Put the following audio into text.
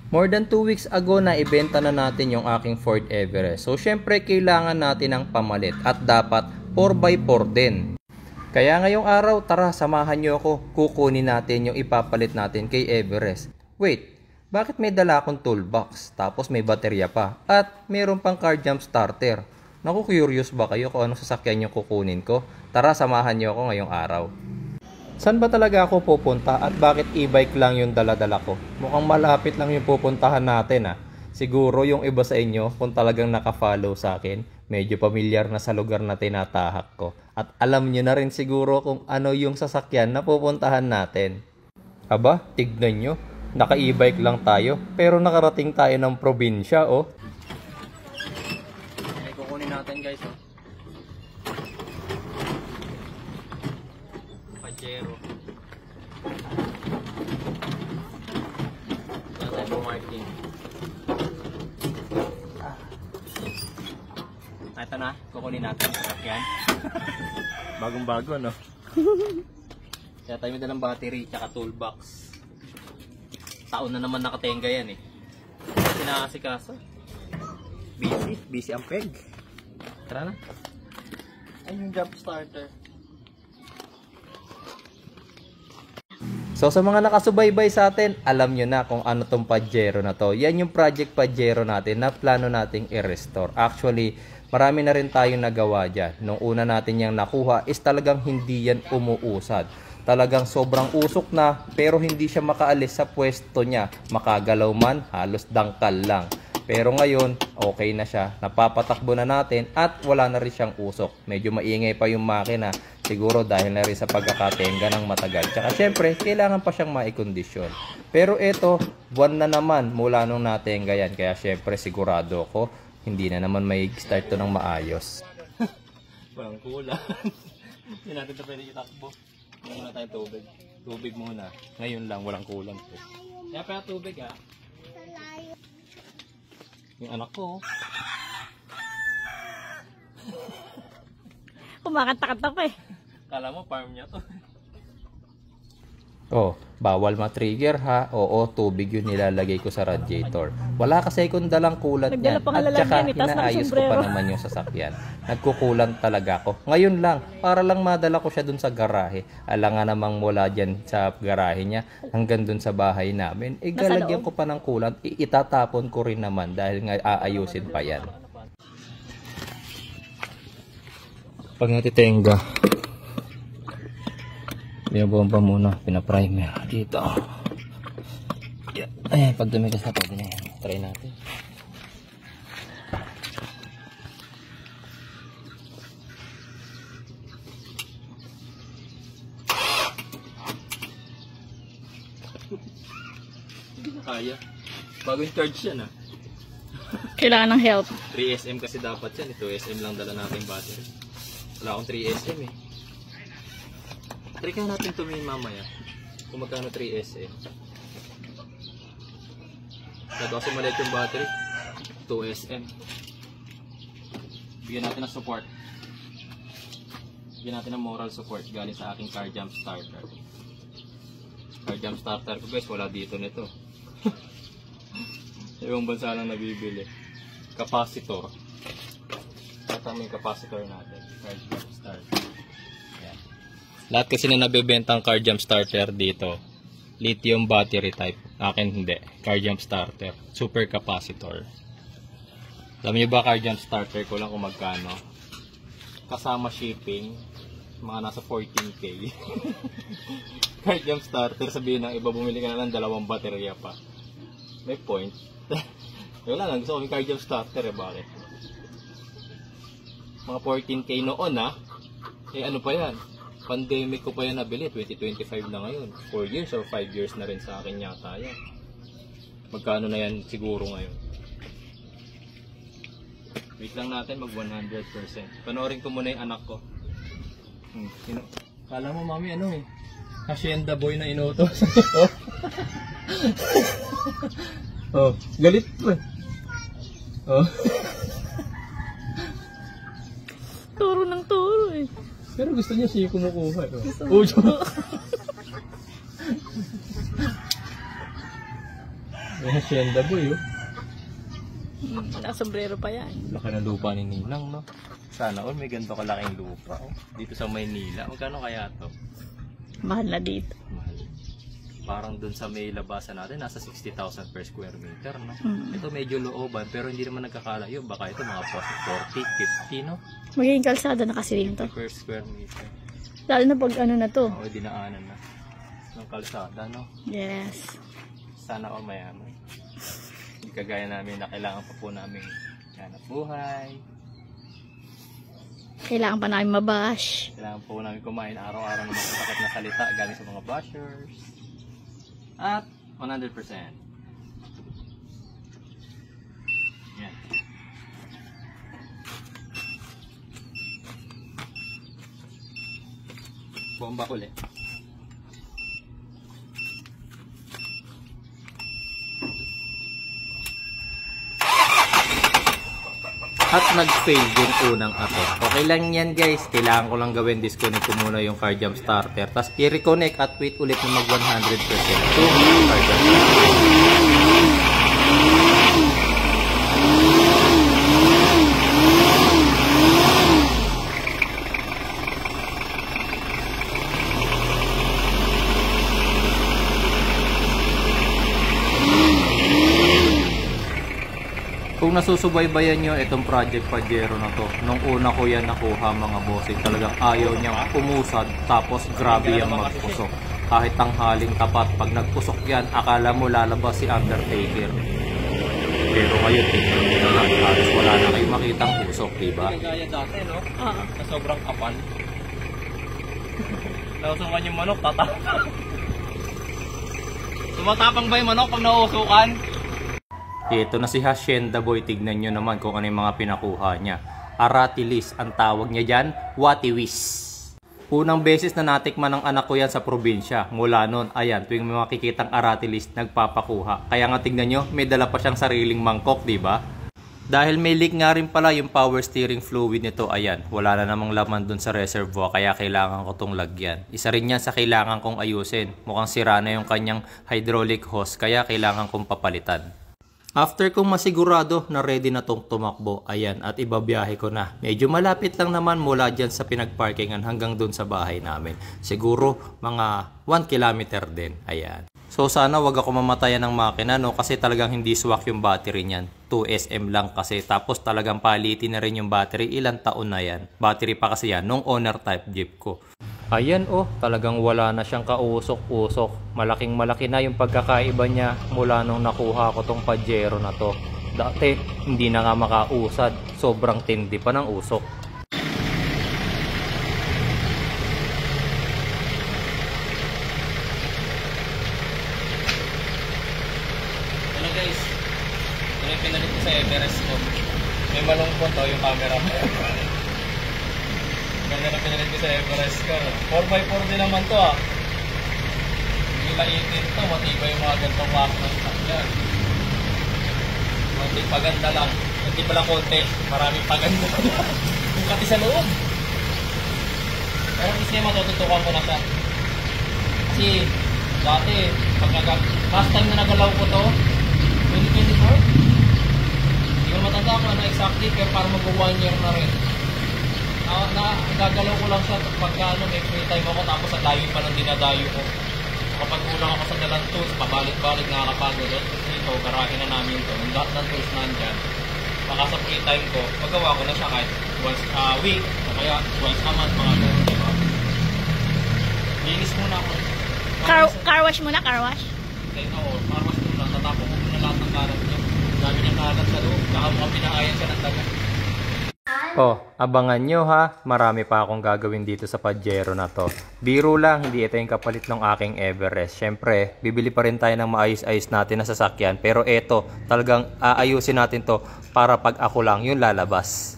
More than 2 weeks ago na ibenta na natin yung aking Ford Everest. So syempre kailangan natin ng pamalit at dapat 4x4 din. Kaya ngayong araw, tara samahan nyo ako. Kukunin natin yung ipapalit natin kay Everest. Wait, bakit may dala akong toolbox? Tapos may baterya pa. At mayroon pang car jump starter. Naku, curious ba kayo kung anong sasakyan yung kukunin ko? Tara samahan nyo ako ngayong araw. Saan ba talaga ako pupunta at bakit e-bike lang yung dala-dala ko? Mukhang malapit lang yung pupuntahan natin ah. Siguro yung iba sa inyo kung talagang nakafollow sa akin, medyo pamilyar na sa lugar na tinatahak ko. At alam nyo na rin siguro kung ano yung sasakyan na pupuntahan natin. Aba, tignan nyo. Naka e-bike lang tayo pero nakarating tayo ng probinsya oh. Okay, kukunin natin guys oh. Pajero. Yan tayo po marking. Ito na, kukunin natin sa sakyan. Bagong-bago no? Kaya tayo may dalang battery tsaka toolbox. Taon na naman nakatenga yan eh. Sinakasikaso. Busy ang peg. Tara na. Ayun yung jump starter. So sa mga nakasubaybay sa atin, alam nyo na kung ano tong Pajero na to. Yan yung project Pajero natin na plano nating i-restore. Actually, marami na rin tayong nagawa dyan. Nung una natin yung nakuha is talagang hindi yan umuusad. Talagang sobrang usok na pero hindi siya makaalis sa pwesto niya. Makagalaw man, halos dangkal lang. Pero ngayon, okay na siya. Napapatakbo na natin at wala na rin siyang usok. Medyo maingay pa yung makina. Siguro dahil na rin sa pagkakatenga ng matagal. Tsaka syempre, kailangan pa siyang maikondisyon. Pero ito, buwan na naman mula nung natenga yan. Kaya syempre, sigurado ko, hindi na naman may start to ng maayos. Walang kulang. Hindi natin ito pwede itakbo. Muna tayo tubig. Tubig muna. Ngayon lang, walang kulang po. Kaya pa tubig ha. Yung anak ko. Kumakanta-kanta pa eh. Kala mo farm niya to. Oh, bawal ma-trigger ha. Oo, tubig yun nilalagay ko sa radiator. Wala kasi akong dalang kulat niyan. At saka hinaayos ko pa naman yung sasakyan. Nagkukulang talaga ako. Ngayon lang, para lang madala ko siya dun sa garahe. Alangan namang mula dyan sa garahe niya hanggang dun sa bahay namin. Galagyan ko pa ng kulat. Itatapon ko rin naman dahil nga aayusin pa yan. Pag natitenga, binabomba muna, pinaprimer dito. Ayan, pag dumigas na pwede na yan. Try natin. Hindi na kaya. Bagong charge yan ah. Kailangan ng help. 3SM kasi dapat yan. 2SM lang dala natin battery. Wala akong 3SM eh. Try ka natin tumingin mamaya kung magkano 3SM. Dito kasi maliit yung battery. 2SM. Bigyan natin ng support. Bigyan natin ng moral support galing sa aking car jump starter. Car jump starter ko guys, wala dito nito. Ibang bansa lang nabibili. Capacitor. Tatama yung capacitor natin. Car jump starter. Yan. Lahat kasi na nabibentang car jump starter dito, lithium battery type. Akin hindi. Car jump starter. Super capacitor. Alam niyo ba car jump starter ko lang kung magkano? Kasama shipping, mga nasa 14K. Car jump starter, sabihin ng iba bumili ka na ng 2 baterya pa. May point. Wala lang, gusto ko yung car jump starter eh, bakit? Mga 14K noon ah. Eh ano pa yan? Pandemic ko pa yan nabili, 2025 na ngayon. 4 years or 5 years na rin sa akin yata yan. Magkano na yan siguro ngayon? Wait lang natin, mag 100%. Panoorin ko muna yung anak ko. Kala mo mami ano eh, hacienda boy na inutos. Oh, galit pa. Oh. Turo ng turo eh. Pero gusto niya siya kumukuha. Hacienda boy, oh. Nakasombrero pa yan. Laki ng lupa ni Ninang, no? Sana all may ganito kalaking lupa, oh. Dito sa Maynila. Magkano kaya to? Mahal na dito. Mahal. Parang dun sa may labasan natin, nasa 60,000 per square meter, no? Ito medyo looban, pero hindi naman nagkakalayo. Baka ito mga 40, 50, no? Magiging kalsada na kasi rin to. Per square meter. Lalo na pag ano na to. Oo, dinaanan na. Ng kalsada, no? Yes. Sana all mayaman. Hindi kagaya namin na kailangan pa po namin hanap buhay. Kailangan pa namin mabash. Kailangan po namin kumain araw-araw ng mga sakit na salita galing sa mga bashers. At 100%. Yan. Bomba ulit. At nag-fail yung unang attempt. Okay lang yan guys. Kailangan ko lang gawin. Disconnect ko muna yung car jump starter. Tapos i-reconnect at wait ulit na mag 100%. So, car jump starter. Kung nasusubaybayan nyo itong Project Pajero na to, nung una ko yan nakuha mga bossing, talagang ayaw niyang umusad, tapos grabe yung magpusok. Kahit tanghaling tapat, pag nagpusok yan, akala mo lalabas si Undertaker. Pero ngayon, tingnan nyo na lang, halos wala na kayong makitang pusok, diba? Kagaya dati, no? Na sobrang kapal. Nausukan yung manok, tatapang. Tumatapang ba yung manok pag nausukan? Ito na si Hacienda boy, tignan nyo naman kung ano yung mga pinakuha niya. Aratilis, ang tawag niya dyan, watiwis. Unang beses na natikman ng anak ko yan sa probinsya. Mula nun, ayan, tuwing may makikitang aratilis, nagpapakuha. Kaya nga tignan nyo, may dala pa siyang sariling mangkok, diba? Dahil may leak nga rin pala yung power steering fluid nito, ayan, wala na namang laman dun sa reservoir, kaya kailangan ko tong lagyan. Isa rin yan sa kailangan kong ayusin. Mukhang sira na yung kanyang hydraulic hose, kaya kailangan kong papalitan. After kong masigurado na ready na tong tumakbo, ayan, at ibabiyahe ko na. Medyo malapit lang naman mula dyan sa pinagparkingan hanggang dun sa bahay namin. Siguro mga 1 kilometer din, ayan. So sana wag ako mamatayan ng makina, no, kasi talagang hindi swak yung battery niyan. 2 SM lang kasi, tapos talagang palitin na rin yung battery. Ilang taon na yan. Battery pa kasi yan nung owner type jeep ko. Ayan oh, talagang wala na siyang kausok-usok. Malaking malaki na yung pagkakaiba niya mula nung nakuha ko tong Pajero na to. Dati, hindi na nga makausad. Sobrang tindi pa ng usok. Hello guys, ito yung pinalit ko sa Everest ko. May malungkot oh, yung camera ko. Ganda na pinalit ko sa Everest ko. 4x4 din naman to ah. Hindi maitin to, matibay yung mga gantong makina ng sakyan. Konting paganda lang. Hindi pala konti, maraming paganda. Yung kati sa loob. Pero kasi matututukan ko na siya. Kasi dati, last time na nagalaw ko to, 2024. Hindi ko matanda kung ano exactly, pero parang mag-1 year na rin. Gagalaw ko lang siya pagka may free time ako, tapos sa dayo pa ng dinadayo ko. Kapag kulang ako sa dalang tools, pabalik-balik, nakakapagod. Dito, garahe na namin ito. Yung lahat ng tools nandyan. Baka sa free time ko, magawa ko na siya kahit once a week, o kaya once a month, mga ganun, diba? Linis muna ako. Car wash muna, car wash? Okay, oo, car wash muna. Tatapos ko muna lahat ng kalat niya. Dami niyang kalat sa loob. Saka mukhang pinahayan siya ng taga. Oh, abangan nyo ha, marami pa akong gagawin dito sa Pajero na to. Biro lang, hindi ito yung kapalit ng aking Everest. Syempre, bibili pa rin tayo ng maayos-ayos natin na sasakyan. Pero eto, talagang aayusin natin to para pag ako lang yung lalabas.